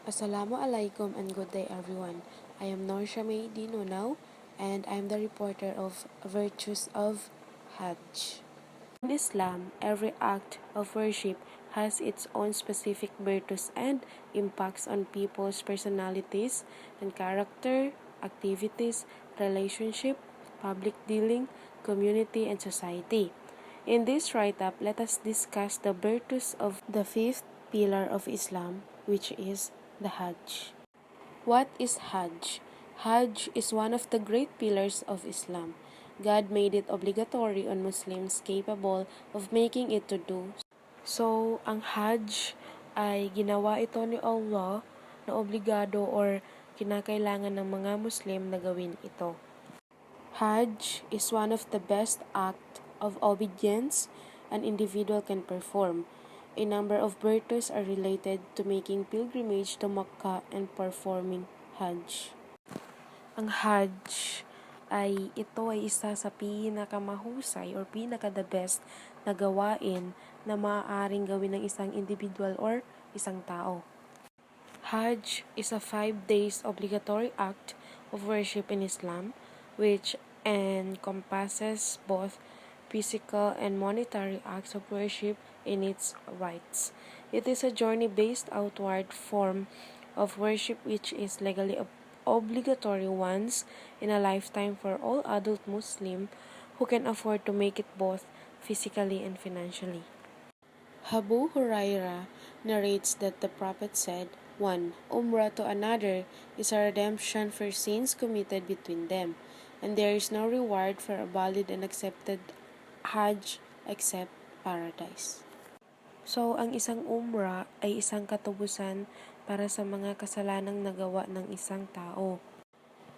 Assalamualaikum and good day everyone. I am Norshamay Dinunaw and I am the reporter of Virtues of Hajj. In Islam, every act of worship has its own specific virtues and impacts on people's personalities and character, activities, relationship, public dealing, community, and society. In this write-up, let us discuss the virtues of the fifth pillar of Islam, which is the Hajj. What is Hajj? Hajj is one of the great pillars of Islam. God made it obligatory on Muslims capable of making it to do. So, ang Hajj ay ginawa ito ni Allah na obligado or kinakailangan ng mga Muslim na gawin ito. Hajj is one of the best act of obedience an individual can perform. A number of virtues are related to making pilgrimage to Makkah and performing Hajj. Ang Hajj ay isa sa pinakamahusay or pinaka-the best na gawain na maaaring gawin ng isang individual or isang tao. Hajj is a 5 days obligatory act of worship in Islam, which encompasses both physical and monetary acts of worship in its rites. It is a journey-based outward form of worship which is legally obligatory once in a lifetime for all adult Muslim who can afford to make it both physically and financially. Abu Huraira narrates that the Prophet said, 1. Umrah to another is a redemption for sins committed between them, and there is no reward for a valid and accepted Hajj except paradise. So, ang isang umrah ay isang katubusan para sa mga kasalanang nagawa ng isang tao.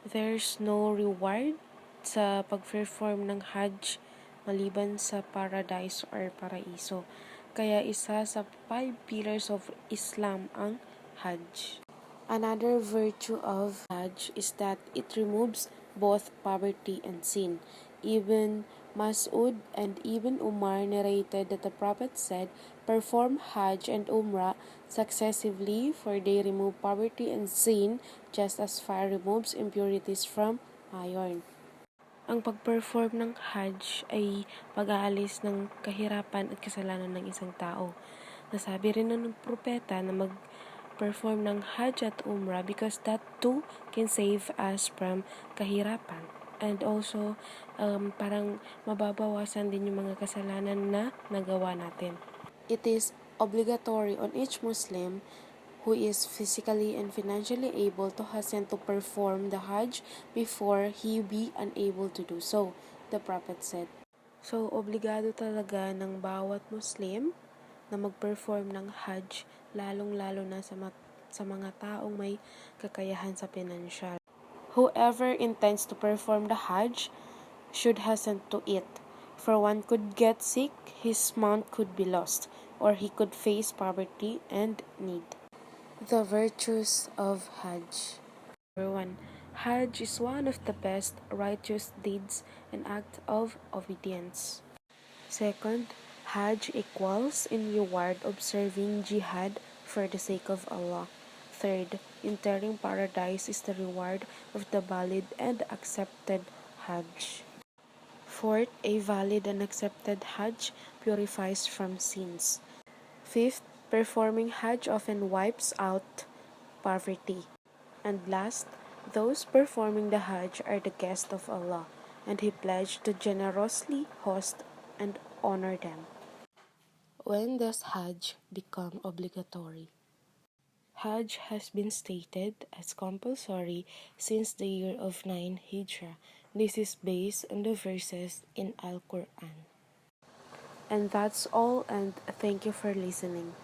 There's no reward sa pag-perform ng Hajj maliban sa paradise or paraiso. Kaya isa sa 5 pillars of Islam ang Hajj. Another virtue of Hajj is that it removes both poverty and sin. Ibn Mas'ud and Ibn Umar narrated that the Prophet said, perform Hajj and Umrah successively, for they remove poverty and sin just as fire removes impurities from iron. Ang pag-perform ng Hajj ay pag-aalis ng kahirapan at kasalanan ng isang tao. Nasabi rin ng propeta na mag-perform ng Hajj at Umrah because that too can save us from kahirapan. And also, parang mababawasan din yung mga kasalanan na nagawa natin. It is obligatory on each Muslim who is physically and financially able to hasten to perform the Hajj before he be unable to do so, the Prophet said. So, obligado talaga ng bawat Muslim na mag-perform ng Hajj, lalong-lalo na sa mga taong may kakayahan sa pinansyal. Whoever intends to perform the Hajj should hasten to it, for one could get sick, his mount could be lost, or he could face poverty and need. The virtues of Hajj. Number 1. Hajj is one of the best righteous deeds and act of obedience. Second, Hajj equals in reward observing jihad for the sake of Allah. Third, entering paradise is the reward of the valid and accepted Hajj. Fourth, a valid and accepted Hajj purifies from sins. Fifth, performing Hajj often wipes out poverty. And last, those performing the Hajj are the guests of Allah, and He pledged to generously host and honor them. When does Hajj become obligatory? Hajj has been stated as compulsory since the year of 9 Hijrah. This is based on the verses in Al-Quran. And that's all, and thank you for listening.